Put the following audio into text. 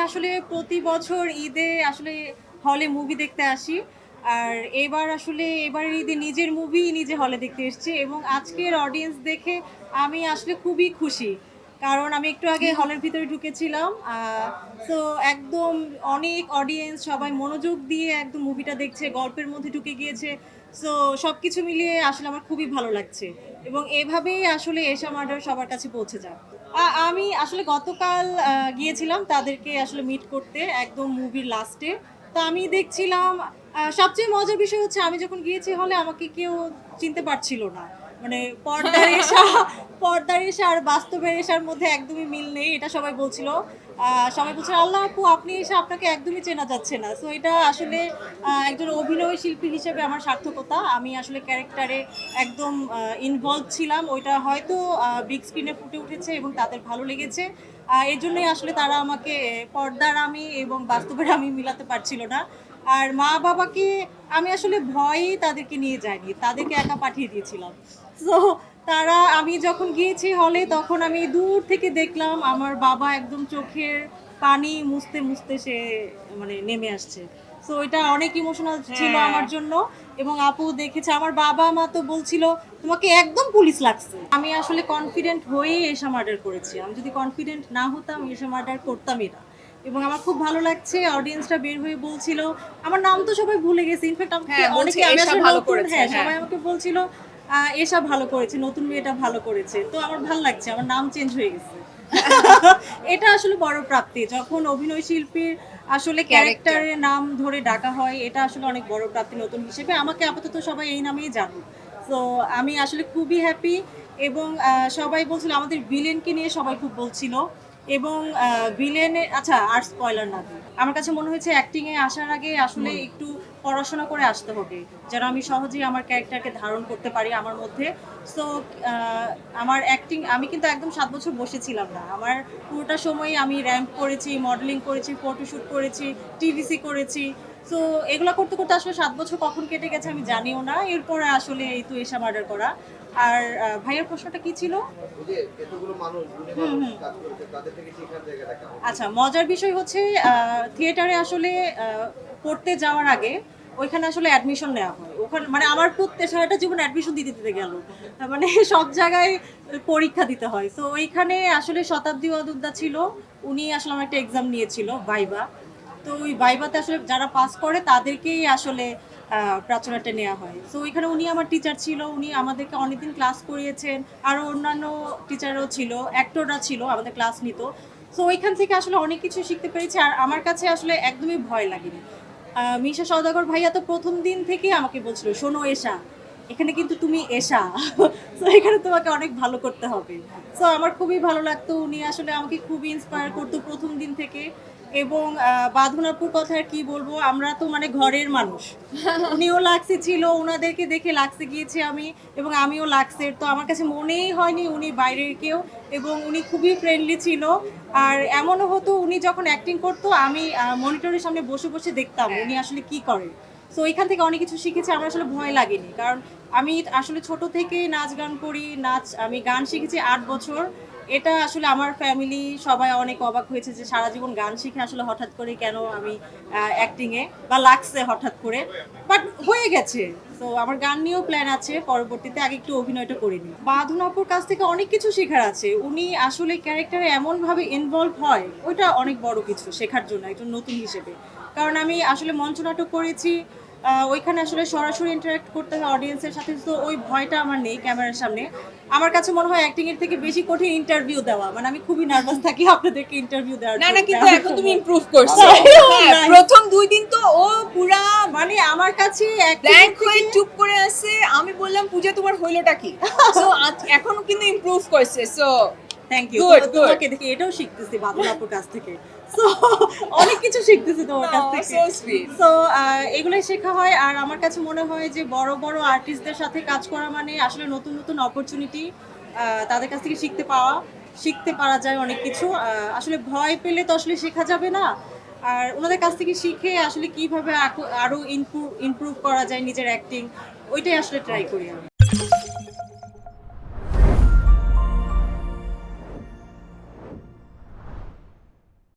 আসলে প্রতি বছর ঈদে আসলে হলে মুভি দেখতে আসি। আর এবারের ঈদে নিজের মুভি নিজে হলে দেখতে এসেছি এবং আজকের অডিয়েন্স দেখে আমি আসলে খুবই খুশি। কারণ আমি একটু আগে হলের ভিতরে ঢুকেছিলাম। তো একদম অনেক অডিয়েন্স সবাই মনোযোগ দিয়ে একদম মুভিটা দেখছে, গল্পের মধ্যে ঢুকে গিয়েছে। সো সবকিছু মিলিয়ে আসলে আমার খুবই ভালো লাগছে এবং এভাবেই আসলে এশা মার্ডার সবার কাছে পৌঁছে যায়। আমি আসলে গতকাল গিয়েছিলাম তাদেরকে আসলে মিট করতে একদম মুভির লাস্টে। তো আমি দেখছিলাম, সবচেয়ে মজার বিষয় হচ্ছে আমি যখন গিয়েছি হলে আমাকে কেউ চিনতে পারছিল না। মানে পর্দার এশা আর বাস্তবের এশার মধ্যে একদমই মিল নেই, এটা সবাই বলছিল। সবাই বলছিল, আল্লাহ আপু আপনি এসে আপনাকে একদমই চেনা যাচ্ছে না। সো এটা আসলে একজন অভিনয় শিল্পী হিসেবে আমার সার্থকতা। আমি আসলে ক্যারেক্টারে একদম ইনভলভ ছিলাম, ওইটা হয়তো বিগ স্ক্রিনে ফুটে উঠেছে এবং তাদের ভালো লেগেছে। এর জন্যই আসলে তারা আমাকে পর্দার আমি এবং বাস্তবের আমি মিলাতে পারছিল না। আর মা বাবাকে আমি আসলে ভয়েই তাদেরকে নিয়ে যাইনি, তাদেরকে একা পাঠিয়ে দিয়েছিলাম। সো আমি যখন গিয়েছি হলে তখন আমি দূর থেকে দেখলাম আমার বাবা একদম চোখের পানি মুছতে মুছতে সে মানে নেমে আসছে। সো এটা অনেক ইমোশনাল ছিল আমার জন্য। এবং আপু দেখেছে, আমার বাবা মা তো বলছিল তোমাকে একদম পুলিশ লাগছে। আমি আসলে কনফিডেন্ট হয়েই এশা মার্ডার করেছি, আমি যদি কনফিডেন্ট না হতাম এশা মার্ডার করতামই না। এবং আমার খুব ভালো লাগছে, অডিয়েন্সটা বের হয়ে বলছিল, আমার নাম তো সবাই ভুলে গেছে, ইনফ্যাক্ট আমাকে অনেকে, আমি আসলে নতুন, সবাই আমাকে বলছিল এসা ভালো করেছে, নতুন মেয়েটা ভালো করেছে। তো আমার ভালো লাগছে, আমার নাম চেঞ্জ হয়ে গেছে। এটা আসলে বড় প্রাপ্তি, যখন অভিনয় শিল্পীর আসলে ক্যারেক্টারের নাম ধরে ডাকা হয়, এটা আসলে অনেক বড় প্রাপ্তি নতুন হিসেবে। আমাকে আপাতত সবাই এই নামেই জানুক। তো আমি আসলে খুবই হ্যাপি। এবং সবাই বলছিল, আমাদের ভিলেনকে নিয়ে সবাই খুব বলছিল। এবং ভিলেনের, আচ্ছা আর স্পয়লার না দিই, আমার কাছে মনে হয়েছে অ্যাক্টিং এ আসার আগে আসলে একটু পড়াশোনা করে আসতে হবে, যেন আমি সহজেই আমার ক্যারেক্টারকে ধারণ করতে পারি আমার মধ্যে। সো আমার অ্যাক্টিং, আমি কিন্তু একদম 7 বছর বসেছিলাম না, আমার পুরোটা সময় আমি র্যাম্প করেছি, মডেলিং করেছি, ফটোশ্যুট করেছি, টিভিসি করেছি। সো এগুলো করতে করতে আসলে 7 বছর কখন কেটে গেছে আমি জানিও না। এরপরে আসলে এই তো এশা মার্ডার করা। আর ভাইয়ের প্রশ্নটা কি ছিল? আচ্ছা, মজার বিষয় হচ্ছে থিয়েটারে আসলে পড়তে যাওয়ার আগে ওইখানে আসলে অ্যাডমিশন নেওয়া হয়। ওখানে মানে আমার প্রত্যেক সারাটা জীবন অ্যাডমিশন দিতে দিতে গেল, মানে সব জায়গায় পরীক্ষা দিতে হয়। তো ওইখানে আসলে শতাব্দী ওয়াদুদ্দা ছিল, উনি আসলে আমার একটা এক্সাম নিয়েছিল ভাইবা। তো ওই ভাইভাতে আসলে যারা পাস করে তাদেরকেই আসলে প্রার্থনাটা নেওয়া হয়। সো ওইখানে উনি আমার টিচার ছিল, উনি আমাদেরকে অনেকদিন ক্লাস করিয়েছেন। আরও অন্যান্য টিচারও ছিল, অ্যাক্টররা ছিল, আমাদের ক্লাস নিত। সো ওইখান থেকে আসলে অনেক কিছু শিখতে পেরেছি, আর আমার কাছে আসলে একদমই ভয় লাগেনি। মিশা সওদাগর ভাইয়া তো প্রথম দিন থেকেই আমাকে বলছিল, শোনো এশা, এখানে কিন্তু তুমি এশা, তো এখানে তোমাকে অনেক ভালো করতে হবে। সো আমার খুবই ভালো লাগতো, উনি আসলে আমাকে খুবই ইন্সপায়ার করতো প্রথম দিন থেকে। এবং বাঁধনাপুর কথা আর কি বলবো, আমরা তো মানে ঘরের মানুষ। উনিও লাক্সে ছিল, ওনাদেরকে দেখে লাক্সে গিয়েছি আমি, এবং আমিও লাক্সের। তো আমার কাছে মনেই হয়নি উনি বাইরের কেউ, এবং উনি খুবই ফ্রেন্ডলি ছিল। আর এমনও হতো উনি যখন অ্যাক্টিং করতো আমি মনিটরের সামনে বসে বসে দেখতাম উনি আসলে কি করে। সো এখান থেকে অনেক কিছু শিখেছি, আমার আসলে ভয় লাগেনি। কারণ আমি আসলে ছোট থেকে নাচ গান করি, আমি গান শিখেছি 8 বছর। এটা আসলে আমার ফ্যামিলি সবাই অনেক অবাক হয়েছে যে সারা জীবন গান শিখে আসলে হঠাৎ করে কেন আমি অ্যাক্টিংয়ে বা লাগছে হঠাৎ করে, বাট হয়ে গেছে। তো আমার গান নিয়েও প্ল্যান আছে পরবর্তীতে, আগে একটু অভিনয়টা করিনি। বাঁধনাপুর কাছ থেকে অনেক কিছু শেখার আছে, উনি আসলে ক্যারেক্টারে এমনভাবে ইনভলভ হয়, ওইটা অনেক বড় কিছু শেখার জন্য একজন নতুন হিসেবে। কারণ আমি আসলে মঞ্চনাটক করেছি, ওইখানে আসলে সরাসরি ইন্টারাক্ট করতে হয় অডিয়েন্সের সাথে। তো ওই ভয়টা আমার নেই ক্যামেরার সামনে। আমার কাছে মনে হয় অ্যাক্টিং এর থেকে বেশি কঠিন ইন্টারভিউ দেওয়া, মানে আমি খুবই নার্ভাস থাকি আপনাদেরকে ইন্টারভিউ দেওয়ার না জন্য। না, কিন্তু এখন তুমি ইমপ্রুভ করছো। Nice. প্রথম 2 দিন তো ও পুরা মানে আমার কাছে ব্ল্যাঙ্ক হয়ে চুপ করে আছে। আমি বললাম পূজা তোমার হইলোটা কি? সো এখন কিন্তু ইমপ্রুভ করছে। So thank you, good good. তোমাকে দেখে এটাও শিখতেছি বাদলাপুর কাছ থেকে। সো অনেক কিছু শিখতেছি তোমার কাছ থেকে। So sweet. সো এগুলোই শেখা হয়। আর আমার কাছে মনে হয় যে বড় বড় আর্টিস্টদের সাথে কাজ করা মানে আসলে নতুন নতুন অপরচুনিটি, তাদের কাছ থেকে শিখতে পারা যায় অনেক কিছু। আসলে ভয় পেলে তো আসলে শেখা যাবে না। আর ওনাদের কাছ থেকে শিখে আসলে কিভাবে আরো ইমপ্রুভ করা যায় নিজের অ্যাক্টিং, ওইটাই আসলে ট্রাই করি আমি।